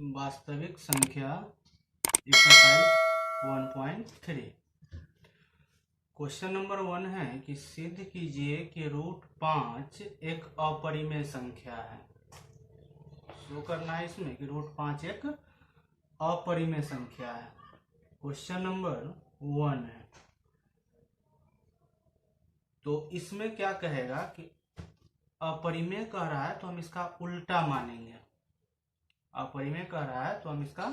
वास्तविक संख्या exercise 1.3। Question number 1 है कि सिद्ध कीजिए कि √5 एक अपरिमेय संख्या है। शो करना है इसमें कि √5 एक अपरिमेय संख्या है। क्वेश्चन नंबर 1 है, तो इसमें क्या कहेगा कि अपरिमेय कह रहा है तो हम इसका उल्टा मानेंगे। अपरिमेय कह रहा है तो हम इसका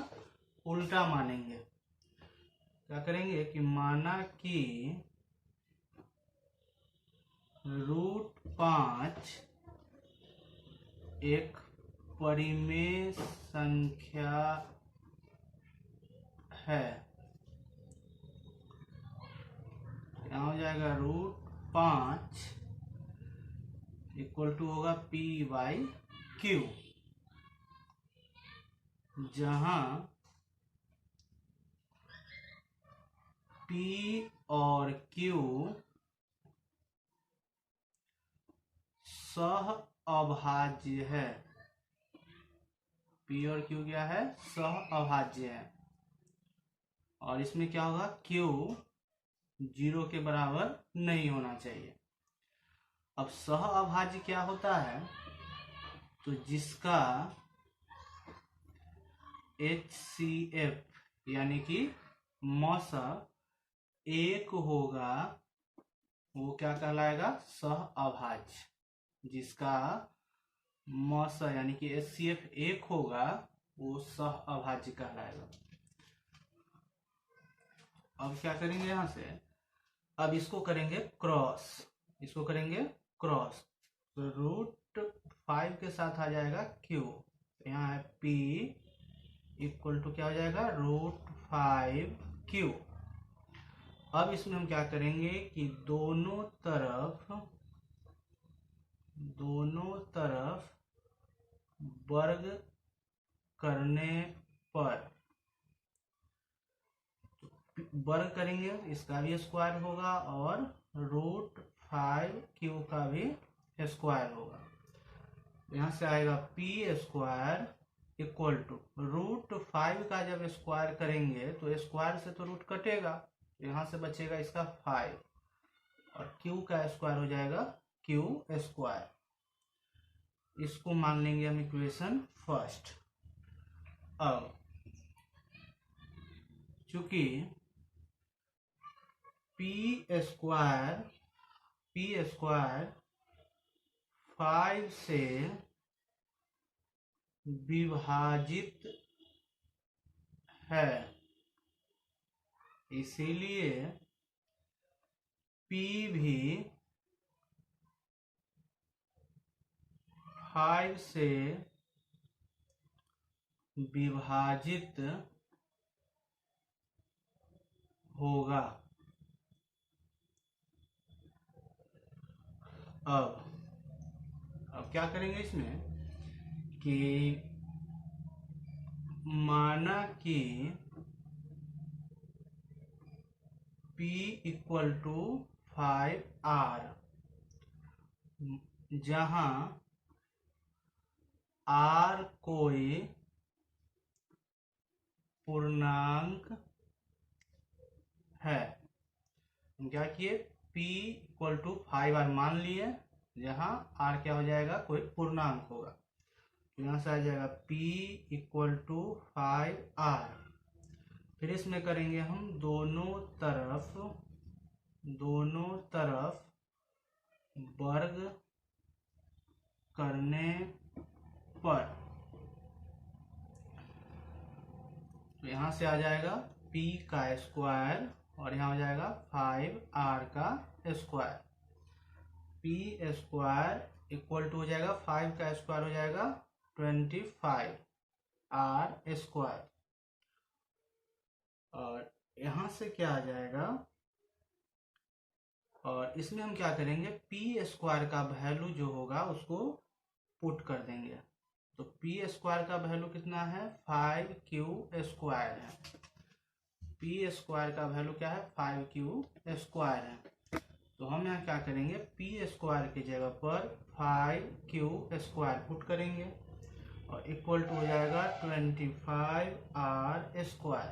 उल्टा मानेंगे। क्या करेंगे कि माना कि √5 एक परिमेय संख्या है। यहाँ हो जाएगा √5 इक्वल टू होगा P/Q, जहां P और Q सह अभाज्य है। P और Q क्या है? सह अभाज्य है। और इसमें क्या होगा? Q 0 के बराबर नहीं होना चाहिए। अब सह अभाज्य क्या होता है? तो जिसका HCF यानी कि मौसा एक होगा वो क्या कहलाएगा? सह अभाज्य। जिसका मौसा यानी कि HCF एक होगा वो सह अभाज्य कहलाएगा। अब क्या करेंगे यहां से? अब इसको करेंगे क्रॉस। इसको करेंगे क्रॉस, तो √5 के साथ आ जाएगा Q। यहाँ है P इक्वल टू क्या हो जाएगा? √5Q। अब इसमें हम क्या करेंगे कि दोनों तरफ वर्ग करने पर वर्ग करेंगे, इसका भी स्क्वायर होगा और √5Q का भी स्क्वायर होगा। यहाँ से आएगा P² इक्वल टू √5 का जब स्क्वायर करेंगे तो स्क्वायर से तो रूट कटेगा, यहाँ से बचेगा इसका 5 और Q का स्क्वायर हो जाएगा Q²। इसको मान लेंगे हम इक्वेशन फर्स्ट। अब चूंकि P² 5 से विभाजित है, इसीलिए P भी 5 से विभाजित होगा। अब क्या करेंगे इसमें कि माना कि P इक्वल टू 5R, जहां R कोई पूर्णांक है। हम क्या किए? P इक्वल टू 5R मान लिए, जहां R क्या हो जाएगा? कोई पूर्णांक होगा। तो यहां से आ जाएगा P इक्वल टू 5R। फिर इसमें करेंगे हम दोनों तरफ वर्ग करने पर, तो यहां से आ जाएगा P का स्क्वायर और यहाँ हो जाएगा 5R का स्क्वायर। P² इक्वल टू हो जाएगा 5 का स्क्वायर हो जाएगा 25R²। और यहाँ से क्या आ जाएगा? और इसमें हम क्या करेंगे? P² का वैल्यू जो होगा उसको पुट कर देंगे। तो P² का वैल्यू कितना है? 5Q² है। P² का वैल्यू क्या है? 5Q² है। तो हम यहाँ क्या करेंगे? P² की जगह पर 5Q² पुट करेंगे और इक्वल टू हो जाएगा 25r²।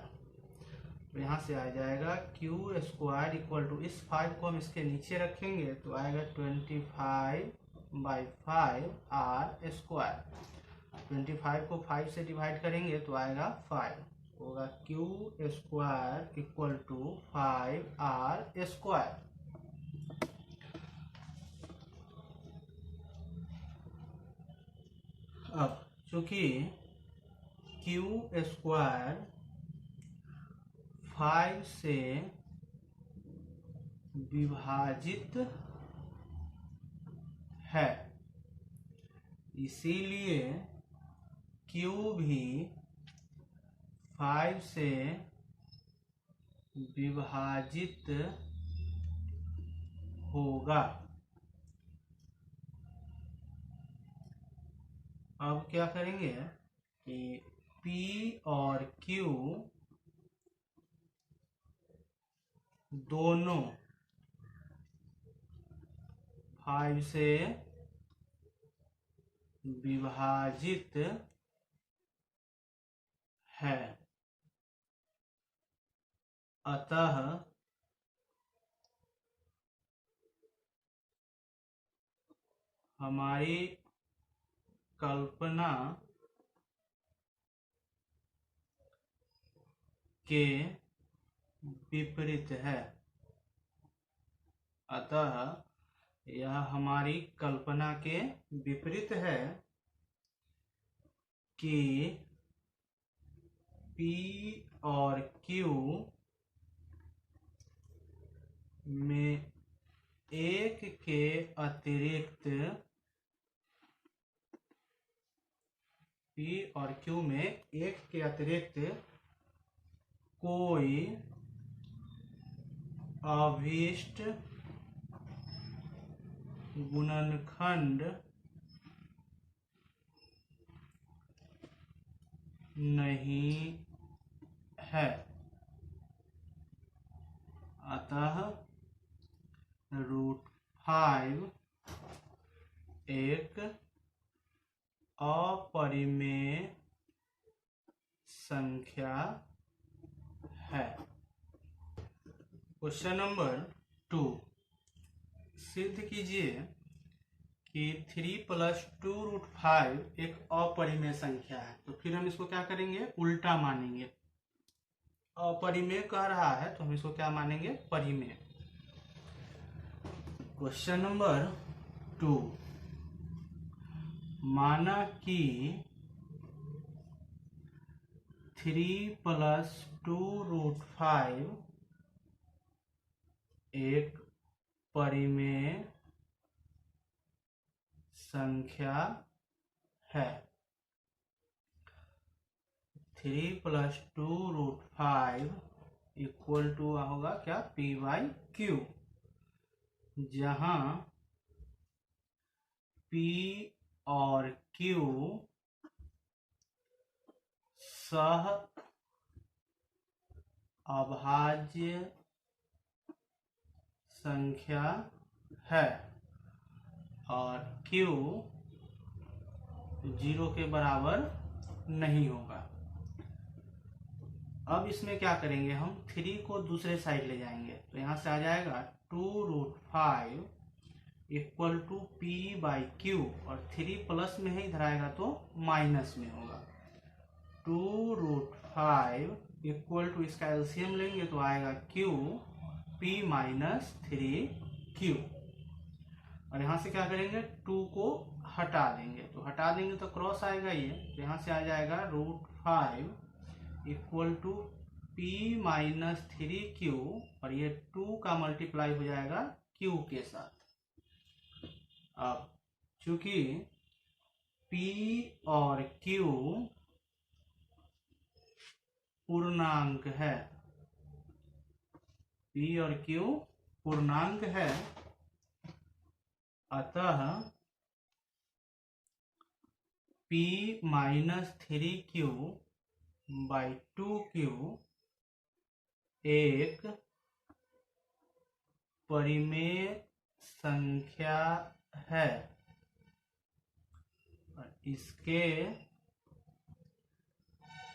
तो यहाँ से आ जाएगा q² इक्वल टू, इस 5 को हम इसके नीचे रखेंगे तो आएगा 25/5r²। 25 को 5 से डिवाइड करेंगे तो आएगा 5, होगा q² इक्वल टू 5r²। अब चूंकि q² 5 से विभाजित है, इसीलिए q भी 5 से विभाजित होगा। अब क्या करेंगे कि P और Q दोनों 5 से विभाजित है, अतः हमारी कल्पना के विपरीत है। अतः यह हमारी कल्पना के विपरीत है कि P और Q में एक के अतिरिक्त P और Q में एक के अतिरिक्त कोई अभीष्ट गुणनखंड नहीं है। अतः √5 एक अपरिमेय संख्या है। क्वेश्चन नंबर 2, सिद्ध कीजिए कि 3 + 2√5 एक अपरिमेय संख्या है। तो फिर हम इसको क्या करेंगे, उल्टा मानेंगे। अपरिमेय कह रहा है तो हम इसको क्या मानेंगे, परिमेय। क्वेश्चन नंबर 2, माना कि 3 + 2√5 एक परिमेय संख्या है। 3 + 2√5 इक्वल टू होगा क्या, P/Q, जहां P और Q सह अभाज्य संख्या है और Q 0 के बराबर नहीं होगा। अब इसमें क्या करेंगे, हम 3 को दूसरे साइड ले जाएंगे तो यहाँ से आ जाएगा 2√5 इक्वल टू P/Q, और 3 प्लस में है, इधर आएगा तो माइनस में होगा। 2√5 इक्वल टू, इसका एलसीएम लेंगे तो आएगा Q P - 3Q, और यहाँ से क्या करेंगे, 2 को हटा देंगे, तो हटा देंगे तो क्रॉस आएगा ये, तो यहाँ से आ जाएगा √5 इक्वल टू P - 3Q, और ये 2 का मल्टीप्लाई हो जाएगा Q के साथ। अब चूंकि P और Q पूर्णांक है, P और Q पूर्णांक है, अतः P - 3Q/2Q एक परिमेय संख्या है, और इसके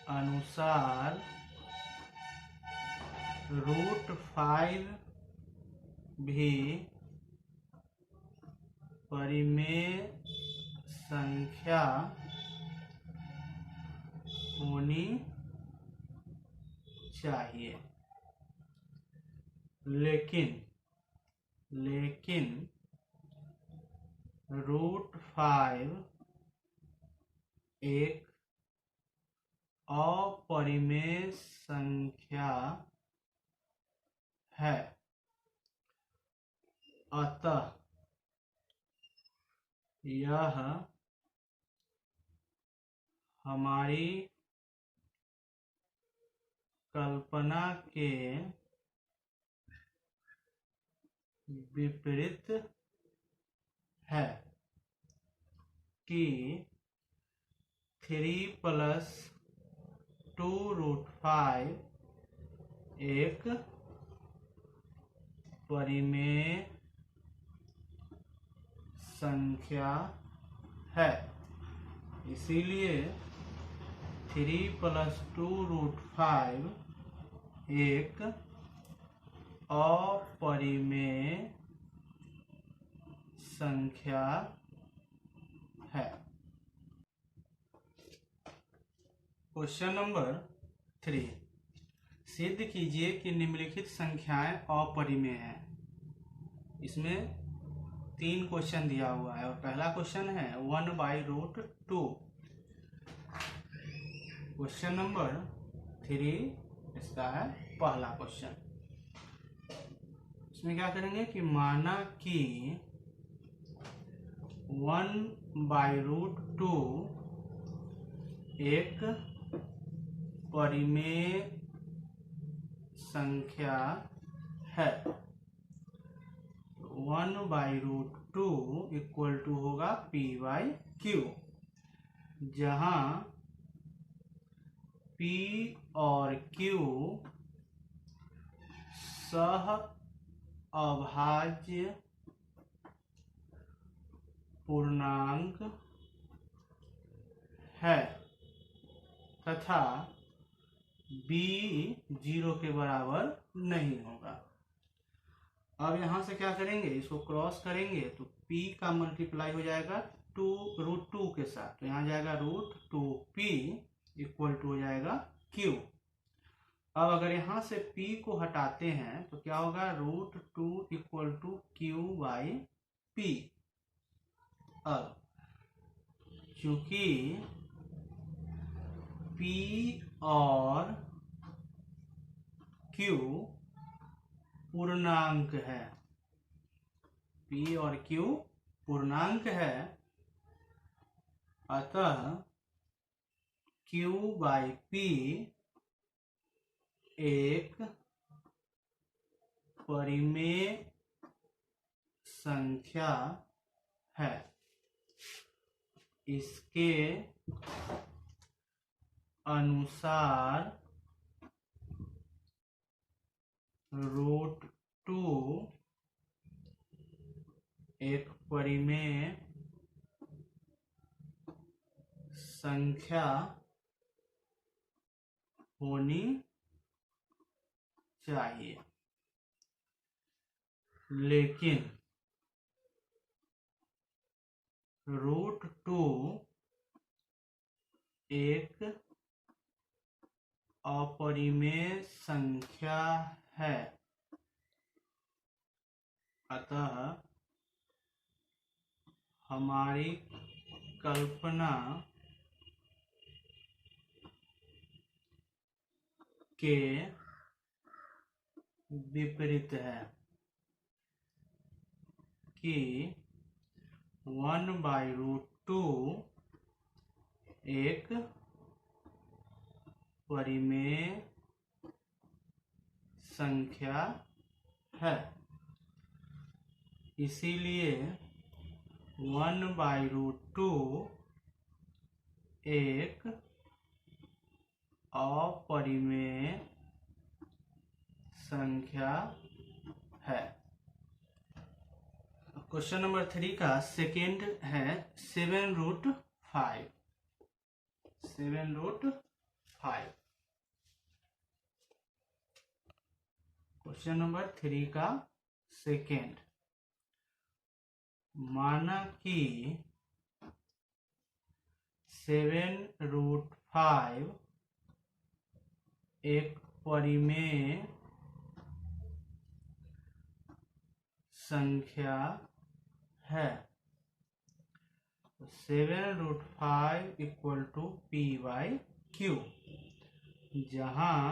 अनुसार √5 भी परिमेय संख्या होनी चाहिए, लेकिन √5 एक अपरिमेय संख्या है, अतः यह हमारी कल्पना के विपरीत है कि 3+2√5 एक परिमेय संख्या है। इसीलिए 3+2√5 एक अपरिमेय संख्या है। क्वेश्चन नंबर 3, सिद्ध कीजिए कि निम्नलिखित संख्याएं अपरिमेय हैं। इसमें 3 क्वेश्चन दिया हुआ है और पहला क्वेश्चन है 1/√2। क्वेश्चन नंबर 3 इसका है पहला क्वेश्चन। इसमें क्या करेंगे कि माना कि 1/√2 एक परिमेय संख्या है। 1/√2 इक्वल टू होगा p/q, जहां p और q सह अभाज्य पूर्णांक है तथा b 0 के बराबर नहीं होगा। अब यहां से क्या करेंगे, इसको क्रॉस करेंगे तो p का मल्टीप्लाई हो जाएगा √2 के साथ, तो यहाँ जाएगा √2p इक्वल टू हो जाएगा q। अब अगर यहां से p को हटाते हैं तो क्या होगा, √2 इक्वल टू q/p। अब चूंकि p और q पूर्णांक है, p और q पूर्णांक है, अतः q/p एक परिमेय संख्या है। इसके अनुसार √2 एक परिमेय संख्या होनी चाहिए, लेकिन √2 एक अपरिमेय संख्या है, अतः हमारी कल्पना के विपरीत है कि 1/√2 एक परिमेय संख्या है। इसीलिए 1/√2 एक अपरिमेय संख्या है। क्वेश्चन नंबर 3 का सेकेंड है 7√5। 5। क्वेश्चन नंबर 3 का सेकेंड, माना कि 7√5 एक परिमेय संख्या है। 7√5 इक्वल टू P/Q, जहां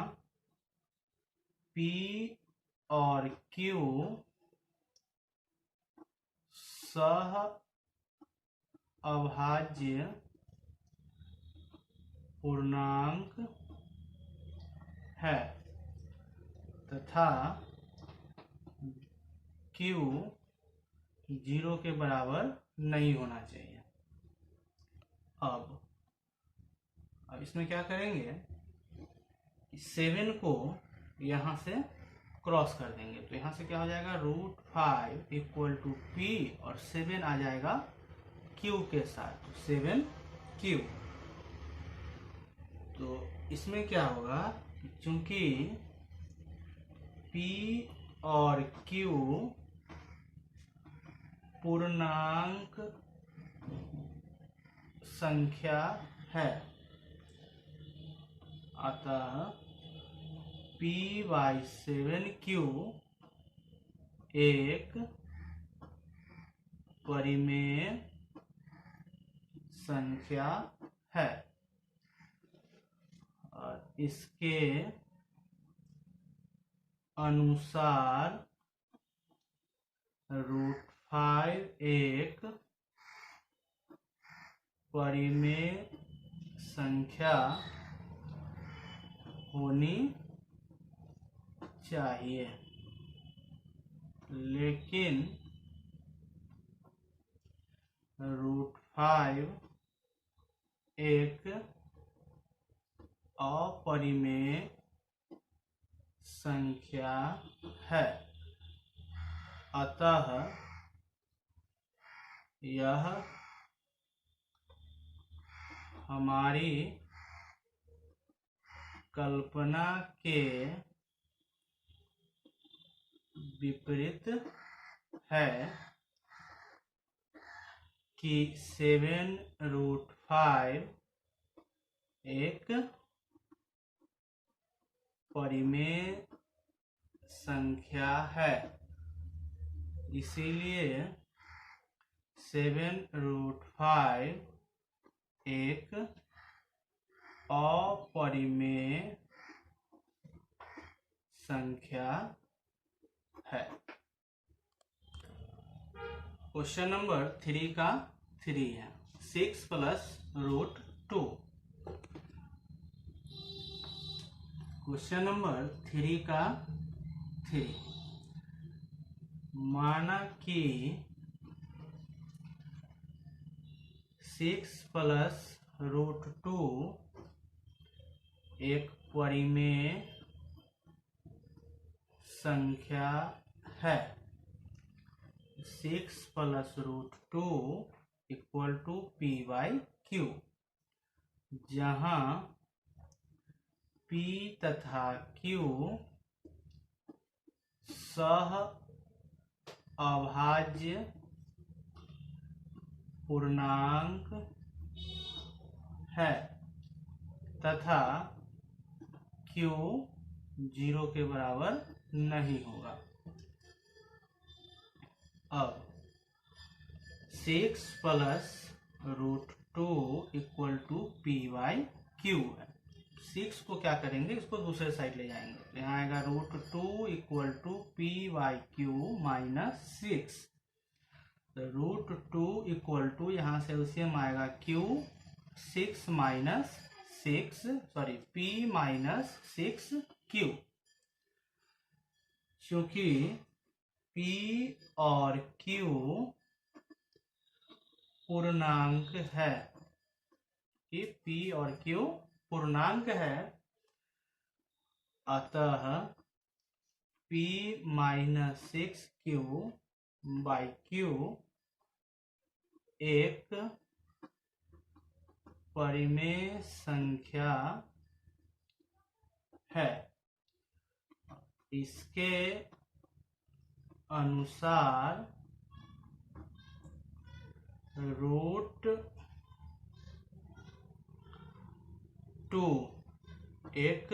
P और Q सह अभाज्य पूर्णांक है तथा Q 0 के बराबर नहीं होना चाहिए। अब इसमें क्या करेंगे, 7 को यहां से क्रॉस कर देंगे, तो यहां से क्या हो जाएगा, √5 इक्वल टू P और 7 आ जाएगा Q के साथ, तो 7Q। तो इसमें क्या होगा, चूंकि P और Q पूर्णांक संख्या है, अतः P/7Q एक परिमेय संख्या है और इसके अनुसार √5 एक परिमेय संख्या होनी चाहिए, लेकिन √5 एक अपरिमेय संख्या है, अतः यह हमारी कल्पना के विपरीत है कि 7√5 एक परिमेय संख्या है, इसीलिए 7√5 एक अपरिमेय संख्या है। क्वेश्चन नंबर 3 का 3 है, 6 + √2। क्वेश्चन नंबर 3 का 3, माना कि 6 + √2 एक परिमेय संख्या है। 6 + √2 इक्वल टू P/Q, जहां P तथा Q सह अभाज्य पूर्णांक है तथा Q 0 के बराबर नहीं होगा। अब 6 + √2 इक्वल टू P/Q है। 6 को क्या करेंगे, इसको दूसरे साइड ले जाएंगे, तो यहाँ आएगा √2 इक्वल टू P/Q - 6। तो √2 इक्वल टू यहाँ से एलसीएम आएगा Q 6 - 6 सॉरी P - 6Q, क्योंकि P और Q पूर्णांक है, कि P और Q पूर्णांक है, अतः P - 6Q/Q एक परिमेय संख्या है। इसके अनुसार रूट 2 एक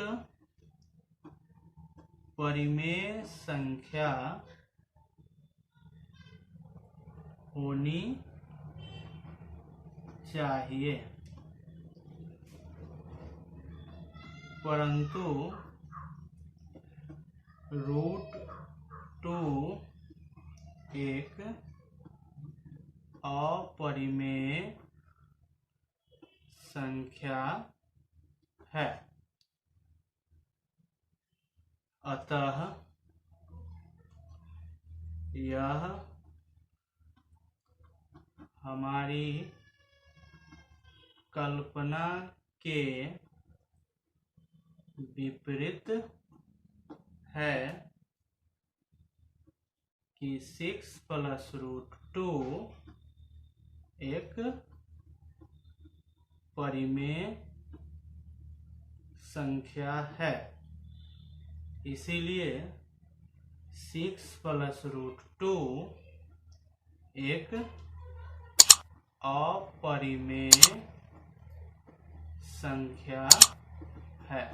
परिमेय संख्या होनी चाहिए, परंतु रूट 2 एक अपरिमेय संख्या है। अतः यह हमारी कल्पना के विपरीत है कि 6 + √2 एक परिमेय संख्या है। इसीलिए 6 + √2 एक अपरिमेय संख्या है।